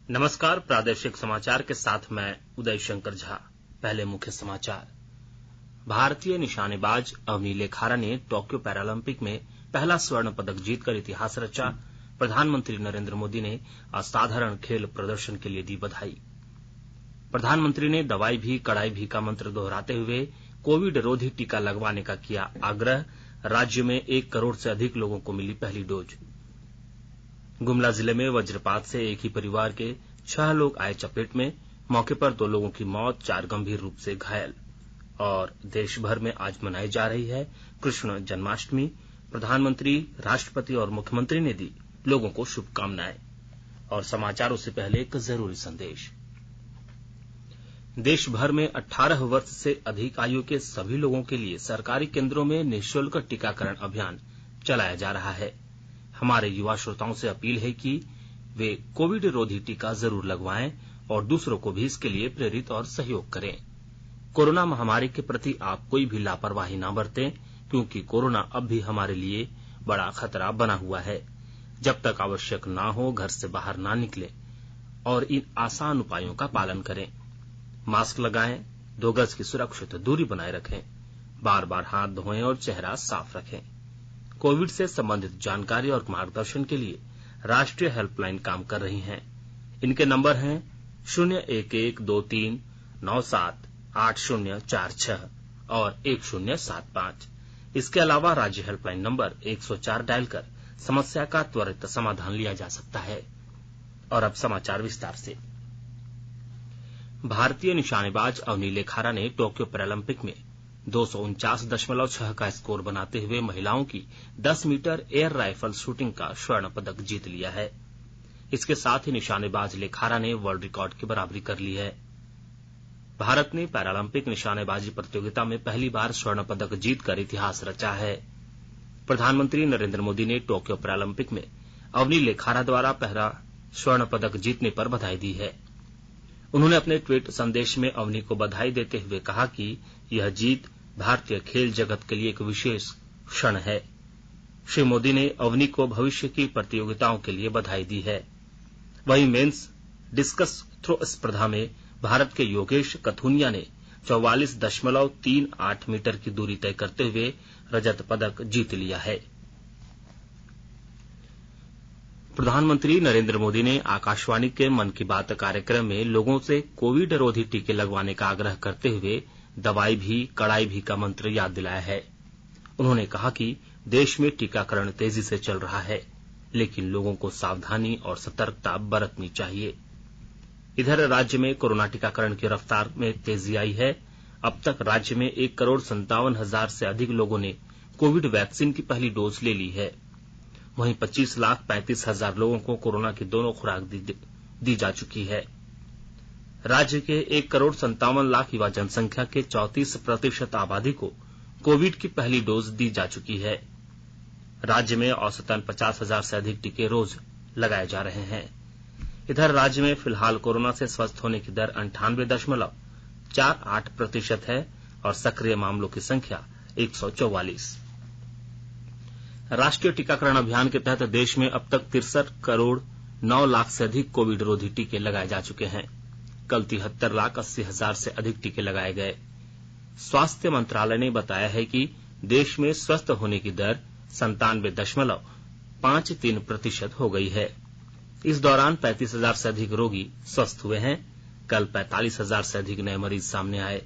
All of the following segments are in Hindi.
नमस्कार। प्रादेशिक समाचार के साथ मैं उदय शंकर झा। पहले मुख्य समाचार। भारतीय निशानेबाज अवनी लेखारा ने टोक्यो पैरालंपिक में पहला स्वर्ण पदक जीतकर इतिहास रचा। प्रधानमंत्री नरेंद्र मोदी ने असाधारण खेल प्रदर्शन के लिए दी बधाई। प्रधानमंत्री ने दवाई भी कड़ाई भी का मंत्र दोहराते हुए कोविड रोधी टीका लगवाने का किया आग्रह। राज्य में 1 करोड़ से अधिक लोगों को मिली पहली डोज। गुमला जिले में वज्रपात से एक ही परिवार के 6 लोग आए चपेट में। मौके पर 2 लोगों की मौत, 4 गंभीर रूप से घायल। और देश भर में आज मनाई जा रही है कृष्ण जन्माष्टमी। प्रधानमंत्री, राष्ट्रपति और मुख्यमंत्री ने दी लोगों को शुभकामनाएं। और समाचारों से पहले एक जरूरी संदेश। देश भर में 18 वर्ष से अधिक आयु के सभी लोगों के लिए सरकारी केंद्रों में निःशुल्क टीकाकरण अभियान चलाया जा रहा है। हमारे युवा श्रोताओं से अपील है कि वे कोविड रोधी टीका जरूर लगवाएं और दूसरों को भी इसके लिए प्रेरित और सहयोग करें। कोरोना महामारी के प्रति आप कोई भी लापरवाही न बरतें, क्योंकि कोरोना अब भी हमारे लिए बड़ा खतरा बना हुआ है। जब तक आवश्यक न हो घर से बाहर न निकलें और इन आसान उपायों का पालन करें। मास्क लगाएं, 2 गज की सुरक्षित दूरी बनाए रखें, बार बार हाथ धोएं और चेहरा साफ रखें। कोविड से संबंधित जानकारी और मार्गदर्शन के लिए राष्ट्रीय हेल्पलाइन काम कर रही हैं। इनके नंबर हैं 0112979780046 और 1075। इसके अलावा राज्य हेल्पलाइन नंबर 104 डायल कर समस्या का त्वरित समाधान लिया जा सकता है। और अब समाचार विस्तार से। भारतीय निशानेबाज अवनी लेखारा ने टोक्यो पैरालंपिक में 249.6 का स्कोर बनाते हुए महिलाओं की 10 मीटर एयर राइफल शूटिंग का स्वर्ण पदक जीत लिया है। इसके साथ ही निशानेबाज लेखारा ने वर्ल्ड रिकॉर्ड की बराबरी कर ली है। भारत ने पैरालंपिक निशानेबाजी प्रतियोगिता में पहली बार स्वर्ण पदक जीतकर इतिहास रचा है। प्रधानमंत्री नरेंद्र मोदी ने टोक्यो पैरालंपिक में अवनी लेखारा द्वारा पहला स्वर्ण पदक जीतने पर बधाई दी है। उन्होंने अपने ट्वीट संदेश में अवनी को बधाई देते हुए कहा कि यह जीत भारतीय खेल जगत के लिए एक विशेष क्षण है। श्री मोदी ने अवनी को भविष्य की प्रतियोगिताओं के लिए बधाई दी है। वहीं मेंस डिस्कस थ्रो स्पर्धा में भारत के योगेश कथुनिया ने 44.38 मीटर की दूरी तय करते हुए रजत पदक जीत लिया है। प्रधानमंत्री नरेंद्र मोदी ने आकाशवाणी के मन की बात कार्यक्रम में लोगों से कोविड रोधी टीके लगवाने का आग्रह करते हुए दवाई भी कड़ाई भी का मंत्र याद दिलाया है। उन्होंने कहा कि देश में टीकाकरण तेजी से चल रहा है, लेकिन लोगों को सावधानी और सतर्कता बरतनी चाहिए। इधर राज्य में कोरोना टीकाकरण की रफ्तार में तेजी आई है। अब तक राज्य में 1,57,000 से अधिक लोगों ने कोविड वैक्सीन की पहली डोज ले ली है। वहीं 25,35,000 लोगों को कोरोना की दोनों खुराक दी जा चुकी है। राज्य के 1,57,00,000 युवा जनसंख्या के 34% आबादी को कोविड की पहली डोज दी जा चुकी है। राज्य में औसतन 50,000 से अधिक टीके रोज लगाए जा रहे हैं। इधर राज्य में फिलहाल कोरोना से स्वस्थ होने की दर 98.48% है और सक्रिय मामलों की संख्या 144। राष्ट्रीय टीकाकरण अभियान के तहत देश में अब तक 63,09,00,000 से अधिक कोविड रोधी टीके लगाए जा चुके हैं। कल 73,80,000 से अधिक टीके लगाए गए। स्वास्थ्य मंत्रालय ने बताया है कि देश में स्वस्थ होने की दर 97.53% हो गई है। इस दौरान 35,000 से अधिक रोगी स्वस्थ हुए हैं। कल 45,000 से अधिक नए मरीज सामने आए।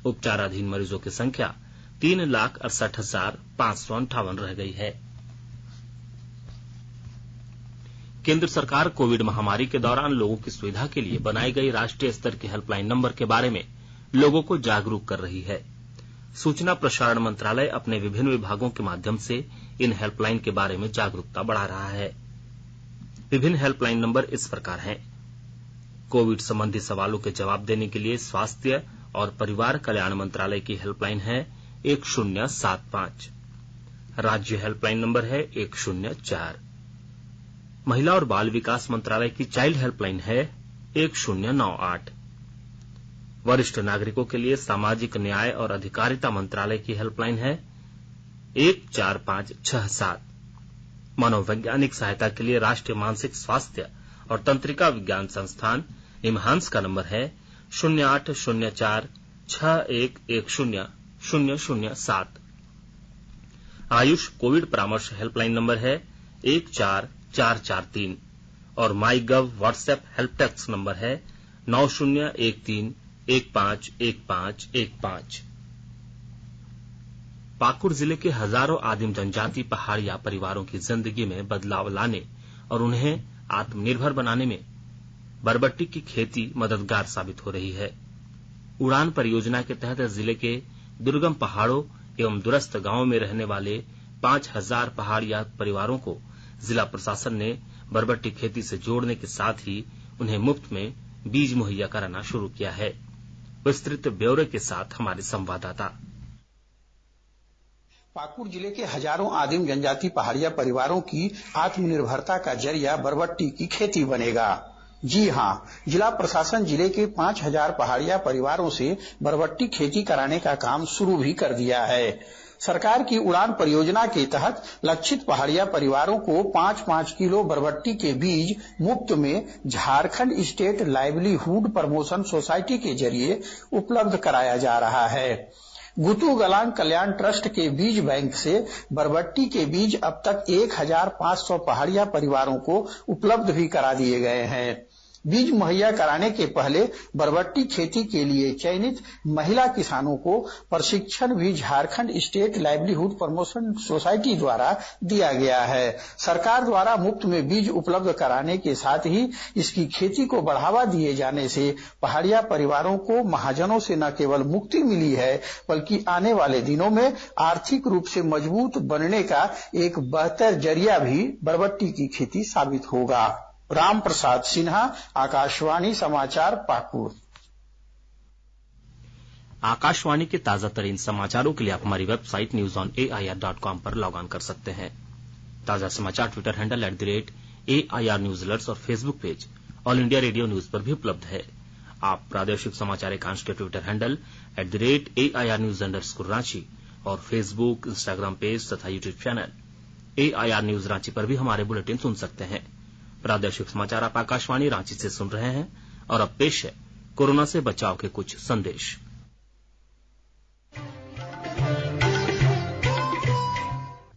उपचाराधीन मरीजों की संख्या 3,68,558 रह गई है। केंद्र सरकार कोविड महामारी के दौरान लोगों की सुविधा के लिए बनाई गई राष्ट्रीय स्तर के हेल्पलाइन नंबर के बारे में लोगों को जागरूक कर रही है। सूचना प्रसारण मंत्रालय अपने विभिन्न विभागों के माध्यम से इन हेल्पलाइन के बारे में जागरूकता बढ़ा रहा है। विभिन्न हेल्पलाइन नंबर इस प्रकार हैं। कोविड संबंधी सवालों के जवाब देने के लिए स्वास्थ्य और परिवार कल्याण मंत्रालय की हेल्पलाइन है 1075। राज्य हेल्पलाइन नंबर है 104। महिला और बाल विकास मंत्रालय की चाइल्ड हेल्पलाइन है 1098। वरिष्ठ नागरिकों के लिए सामाजिक न्याय और अधिकारिता मंत्रालय की हेल्पलाइन है 14567। मनोवैज्ञानिक सहायता के लिए राष्ट्रीय मानसिक स्वास्थ्य और तंत्रिका विज्ञान संस्थान निमहांस का नंबर है 080461100007। आयुष कोविड परामर्श हेल्पलाइन नंबर है 14443 और माई गव व्हाट्सएप हेल्प डेस्क नंबर है 9013151515। पाकुड़ जिले के हजारों आदिम जनजाति पहाड़िया परिवारों की जिंदगी में बदलाव लाने और उन्हें आत्मनिर्भर बनाने में बरबट्टी की खेती मददगार साबित हो रही है। उड़ान परियोजना के तहत जिले के दुर्गम पहाड़ों एवं दूरस्थ गांवों में रहने वाले 5000 पहाड़िया परिवारों को जिला प्रशासन ने बरबट्टी खेती से जोड़ने के साथ ही उन्हें मुफ्त में बीज मुहैया कराना शुरू किया है। विस्तृत ब्यौरे के साथ हमारे संवाददाता। पाकुड़ जिले के हजारों आदिम जनजाति पहाड़िया परिवारों की आत्मनिर्भरता का जरिया बरबट्टी की खेती बनेगा। जी हां, जिला प्रशासन जिले के 5000 पहाड़िया परिवारों से बरबट्टी खेती कराने का काम शुरू भी कर दिया है। सरकार की उड़ान परियोजना के तहत लक्षित पहाड़िया परिवारों को 5-5 किलो बरबट्टी के बीज मुफ्त में Jharkhand state livelihood promotion society के जरिए उपलब्ध कराया जा रहा है। गुतू गलांग कल्याण ट्रस्ट के बीज बैंक से बरबट्टी के बीज अब तक 1500 पहाड़िया परिवारों को उपलब्ध भी करा दिए गए हैं। बीज मुहैया कराने के पहले बरबट्टी खेती के लिए चयनित महिला किसानों को प्रशिक्षण भी Jharkhand state livelihood promotion society द्वारा दिया गया है। सरकार द्वारा मुफ्त में बीज उपलब्ध कराने के साथ ही इसकी खेती को बढ़ावा दिए जाने से पहाड़िया परिवारों को महाजनों से न केवल मुक्ति मिली है, बल्कि आने वाले दिनों में आर्थिक रूप से मजबूत बनने का एक बेहतर जरिया भी बरबट्टी की खेती साबित होगा। राम प्रसाद सिन्हा, आकाशवाणी समाचार, पाकुड़। आकाशवाणी के ताजा तरीन समाचारों के लिए आप हमारी वेबसाइट newsonair.com पर लॉग ऑन कर सकते हैं। ताजा समाचार Twitter handle @AIR news alerts और Facebook page all India radio news पर भी उपलब्ध है। आप प्रादेशिक समाचार एकांश के ट्विटर हैंडल @AIR न्यूज _ और फेसबुक, इंस्टाग्राम पेज तथा YouTube channel AIR news Ranchi पर भी हमारे बुलेटिन सुन सकते हैं। प्रादेशिक समाचार आप आकाशवाणी रांची से सुन रहे हैं और अब पेश है कोरोना से बचाव के कुछ संदेश।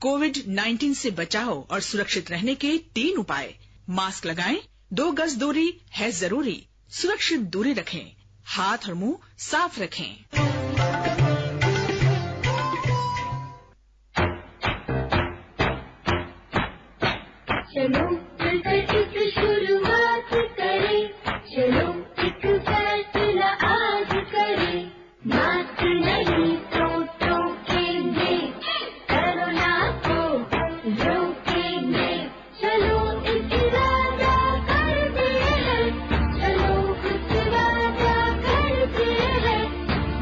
कोविड-19 से बचाव और सुरक्षित रहने के 3 उपाय। मास्क लगाएं, 2 गज दूरी है जरूरी, सुरक्षित दूरी रखें, हाथ और मुंह साफ रखें। चलो मिलकर एक शुरुआत करें, चलो एक फैसला आज करें, मास्क नहीं तो टोकेंगे, कोरोना को रोकेंगे, चलो एक इरादा करते हैं, चलो कुछ वादा करते हैं,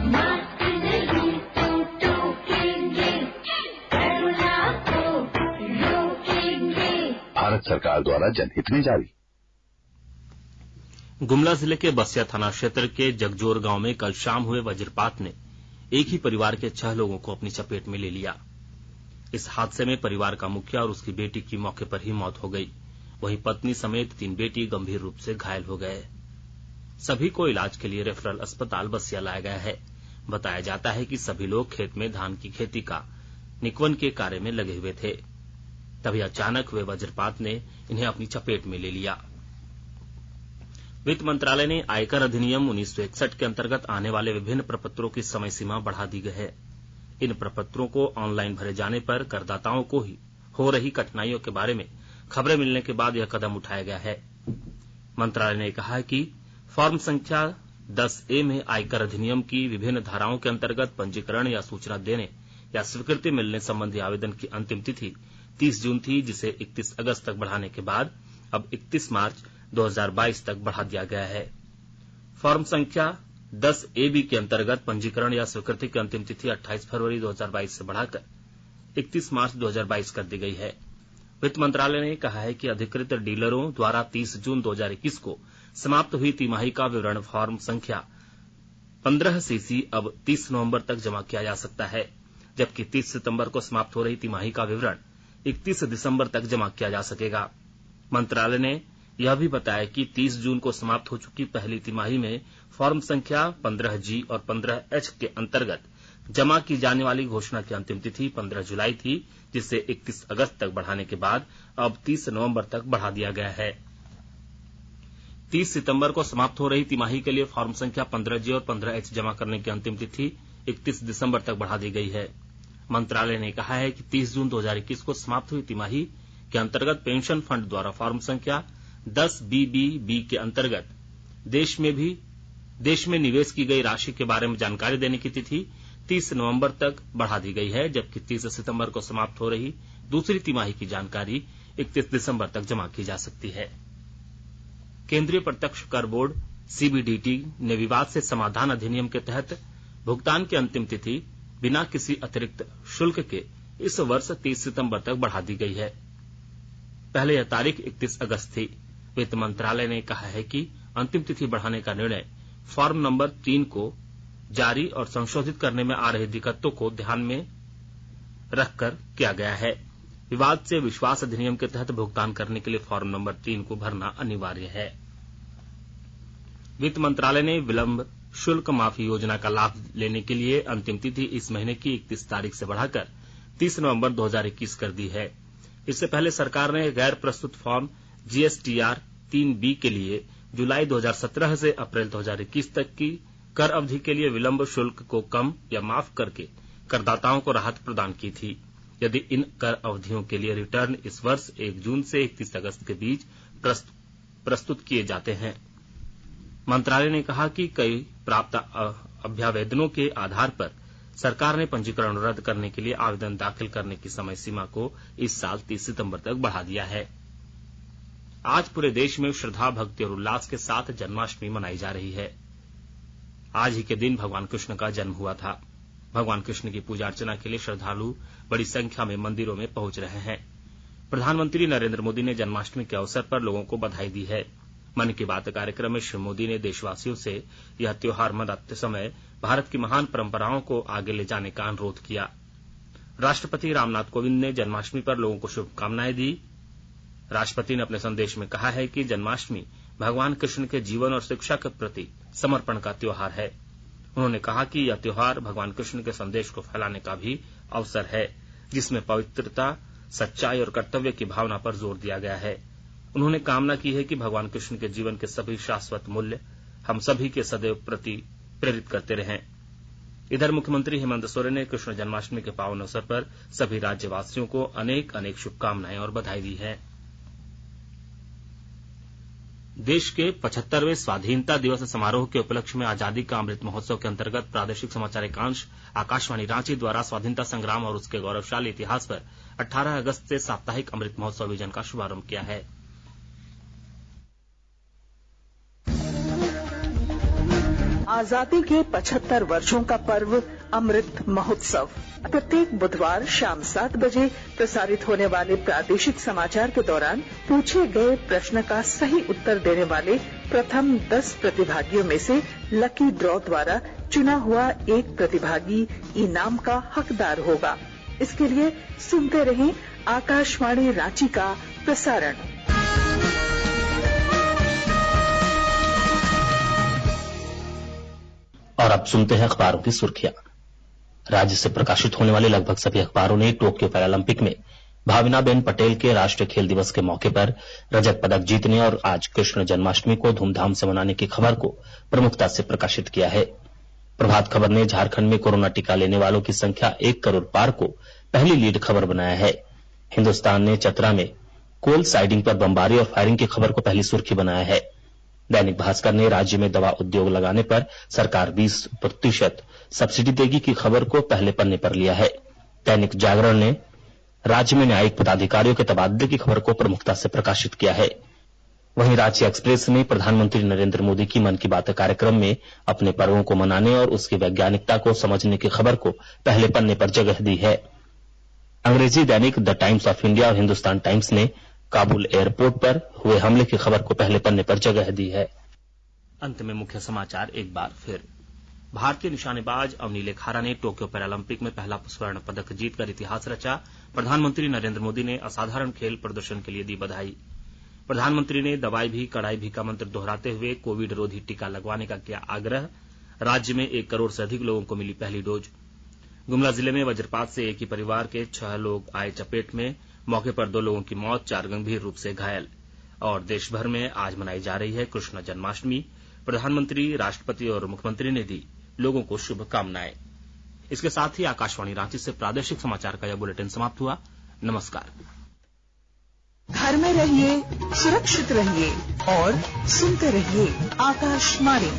मास्क नहीं तो टोकेंगे, कोरोना को रोकेंगे। भारत सरकार द्वारा जनहित में जारी। गुमला जिले के बसिया थाना क्षेत्र के जगजोर गांव में कल शाम हुए वज्रपात ने एक ही परिवार के 6 लोगों को अपनी चपेट में ले लिया। इस हादसे में परिवार का मुखिया और उसकी बेटी की मौके पर ही मौत हो गई। वहीं पत्नी समेत 3 बेटी गंभीर रूप से घायल हो गए। सभी को इलाज के लिए रेफरल अस्पताल बसिया लाया गया है। बताया जाता है कि सभी लोग खेत में धान की खेती का निकवन के कार्य में लगे हुए थे, तभी अचानक हुए वज्रपात ने इन्हें अपनी चपेट में ले लिया। वित्त मंत्रालय ने आयकर अधिनियम 1961 के अंतर्गत आने वाले विभिन्न प्रपत्रों की समय सीमा बढ़ा दी गई है। इन प्रपत्रों को ऑनलाइन भरे जाने पर करदाताओं को ही हो रही कठिनाइयों के बारे में खबरें मिलने के बाद यह कदम उठाया गया है। मंत्रालय ने कहा है कि फॉर्म संख्या 10A में आयकर अधिनियम की विभिन्न धाराओं के अंतर्गत पंजीकरण या सूचना देने या स्वीकृति मिलने संबंधी आवेदन की अंतिम तिथि 30 जून थी, जिसे 31 अगस्त तक बढ़ाने के बाद अब 31 मार्च 2022 तक बढ़ा दिया गया है। फॉर्म संख्या 10AB के अंतर्गत पंजीकरण या स्वीकृति की अंतिम तिथि 28 फरवरी 2022 से बढ़ाकर 31 मार्च 2022 कर दी गई है। वित्त मंत्रालय ने कहा है कि अधिकृत डीलरों द्वारा 30 जून 2021 को समाप्त हुई तिमाही का विवरण फॉर्म संख्या 15CC अब 30 नवंबर तक जमा किया जा सकता है, जबकि 30 सितंबर को समाप्त हो रही तिमाही का विवरण 31 दिसंबर तक जमा किया जा सकेगा। मंत्रालय ने यह भी बताया कि 30 जून को समाप्त हो चुकी पहली तिमाही में फॉर्म संख्या 15G और 15H के अंतर्गत जमा की जाने वाली घोषणा की अंतिम तिथि 15 जुलाई थी, जिसे 31 अगस्त तक बढ़ाने के बाद अब 30 नवंबर तक बढ़ा दिया गया है। 30 सितंबर को समाप्त हो रही तिमाही के लिए फॉर्म संख्या 15G और 15H जमा करने की अंतिम तिथि 31 दिसंबर तक बढ़ा दी गई है। मंत्रालय ने कहा है कि 30 जून 2021 को समाप्त हुई तिमाही के अंतर्गत पेंशन फंड द्वारा फॉर्म संख्या 10BBB के अंतर्गत देश में निवेश की गई राशि के बारे में जानकारी देने की तिथि 30 नवंबर तक बढ़ा दी गई है, जबकि 30 सितंबर को समाप्त हो रही दूसरी तिमाही की जानकारी 31 दिसंबर तक जमा की जा सकती है। केंद्रीय प्रत्यक्ष कर बोर्ड CBDT ने विवाद से समाधान अधिनियम के तहत भुगतान की अंतिम तिथि बिना किसी अतिरिक्त शुल्क के इस वर्ष 30 सितंबर तक बढ़ा दी गई है। पहले यह तारीख 31 अगस्त थी। वित्त मंत्रालय ने कहा है कि अंतिम तिथि बढ़ाने का निर्णय फॉर्म नंबर 3 को जारी और संशोधित करने में आ रही दिक्कतों को ध्यान में रखकर किया गया है। विवाद से विश्वास अधिनियम के तहत भुगतान करने के लिए फॉर्म नंबर 3 को भरना अनिवार्य है। वित्त मंत्रालय ने विलंब शुल्क माफी योजना का लाभ लेने के लिए अंतिम तिथि इस महीने की 31 तारीख से बढ़ाकर 30 नवंबर 2021 कर दी है। इससे पहले सरकार ने गैर प्रस्तुत फॉर्म GSTR 3B के लिए जुलाई 2017 से अप्रैल 2021 तक की कर अवधि के लिए विलंब शुल्क को कम या माफ करके करदाताओं को राहत प्रदान की थी, यदि इन कर अवधियों के लिए रिटर्न इस वर्ष 1 जून से 31 अगस्त के बीच प्रस्तुत किए जाते हैं। मंत्रालय ने कहा कि कई प्राप्त अभ्यावेदनों के आधार पर सरकार ने पंजीकरण रद्द करने के लिए आवेदन दाखिल करने की समय सीमा को इस साल 30 सितंबर तक बढ़ा दिया है। आज पूरे देश में श्रद्धा, भक्ति और उल्लास के साथ जन्माष्टमी मनाई जा रही है। आज ही के दिन भगवान कृष्ण का जन्म हुआ था। भगवान कृष्ण की पूजा अर्चना के लिए श्रद्धालु बड़ी संख्या में मंदिरों में पहुंच रहे हैं। प्रधानमंत्री नरेंद्र मोदी ने जन्माष्टमी के अवसर पर लोगों को बधाई दी है। मन की बात कार्यक्रम में श्री मोदी ने देशवासियों से यह त्योहार मनाते समय भारत की महान परंपराओं को आगे ले जाने का अनुरोध किया। राष्ट्रपति रामनाथ कोविंद ने जन्माष्टमी पर लोगों को शुभकामनाएं दी। राष्ट्रपति ने अपने संदेश में कहा है कि जन्माष्टमी भगवान कृष्ण के जीवन और शिक्षा के प्रति समर्पण का त्योहार है। उन्होंने कहा कि यह त्योहार भगवान कृष्ण के संदेश को फैलाने का भी अवसर है, जिसमें पवित्रता, सच्चाई और कर्तव्य की भावना पर जोर दिया गया है। उन्होंने कामना की है कि भगवान कृष्ण के जीवन के सभी शाश्वत मूल्य हम सभी के सदैव प्रति प्रेरित करते रहें। इधर मुख्यमंत्री हेमंत सोरेन ने कृष्ण जन्माष्टमी के पावन अवसर पर सभी राज्यवासियों को अनेक अनेक शुभकामनाएं और बधाई दी है। देश के 75वें स्वाधीनता दिवस समारोह के उपलक्ष्य में आजादी का अमृत महोत्सव के अंतर्गत प्रादेशिक समाचार एकांश आकाशवाणी रांची द्वारा स्वाधीनता संग्राम और उसके गौरवशाली इतिहास पर 18 अगस्त से साप्ताहिक अमृत महोत्सव विजन का शुभारंभ किया है। आजादी के 75 वर्षों का पर्व अमृत महोत्सव प्रत्येक बुधवार शाम 7 बजे प्रसारित होने वाले प्रादेशिक समाचार के दौरान पूछे गए प्रश्न का सही उत्तर देने वाले प्रथम 10 प्रतिभागियों में से लकी ड्रॉ द्वारा चुना हुआ एक प्रतिभागी इनाम का हकदार होगा। इसके लिए सुनते रहें आकाशवाणी रांची का प्रसारण। और अब सुनते हैं अखबारों की सुर्खियां। राज्य से प्रकाशित होने वाले लगभग सभी अखबारों ने टोक्यो पैरालंपिक में भावनाबेन पटेल के राष्ट्रीय खेल दिवस के मौके पर रजत पदक जीतने और आज कृष्ण जन्माष्टमी को धूमधाम से मनाने की खबर को प्रमुखता से प्रकाशित किया है। प्रभात खबर ने झारखंड में कोरोना टीका लेने वालों की संख्या 1 करोड़ पार को पहली लीड खबर बनाया है। हिन्दुस्तान ने चतरा में कोल साइडिंग पर बमबारी और फायरिंग की खबर को पहली सुर्खी बनाया है। दैनिक भास्कर ने राज्य में दवा उद्योग लगाने पर सरकार 20% सब्सिडी देगी की खबर को पहले पन्ने पर लिया है। दैनिक जागरण ने राज्य में न्यायिक पदाधिकारियों के तबादले की खबर को प्रमुखता से प्रकाशित किया है। वहीं रांची एक्सप्रेस ने प्रधानमंत्री नरेंद्र मोदी की मन की बात कार्यक्रम में अपने पर्वों को मनाने और उसकी वैज्ञानिकता को समझने की खबर को पहले पन्ने पर जगह दी है। अंग्रेजी दैनिक द टाइम्स ऑफ इंडिया और हिन्दुस्तान टाइम्स ने काबुल एयरपोर्ट पर हुए हमले की खबर को पहले पन्ने पर जगह दी है। अंत में मुख्य समाचार एक बार फिर। भारतीय निशानेबाज अवनी लेखारा ने टोक्यो पैरालंपिक में पहला स्वर्ण पदक जीतकर इतिहास रचा। प्रधानमंत्री नरेंद्र मोदी ने असाधारण खेल प्रदर्शन के लिए दी बधाई। प्रधानमंत्री ने दवाई भी कड़ाई भी का मंत्र दोहराते हुए कोविड रोधी टीका लगवाने का किया आग्रह। राज्य में 1 करोड़ से अधिक लोगों को मिली पहली डोज। गुमला जिले में वज्रपात से एक ही परिवार के 6 लोग आए चपेट में, मौके पर 2 लोगों की मौत, 4 गंभीर रूप से घायल। और देश भर में आज मनाई जा रही है कृष्ण जन्माष्टमी। प्रधानमंत्री, राष्ट्रपति और मुख्यमंत्री ने दी लोगों को शुभकामनाएं। इसके साथ ही आकाशवाणी रांची से प्रादेशिक समाचार का यह बुलेटिन समाप्त हुआ। नमस्कार। घर में रहिए, सुरक्षित रहिए और सुनते रहिए आकाशवाणी।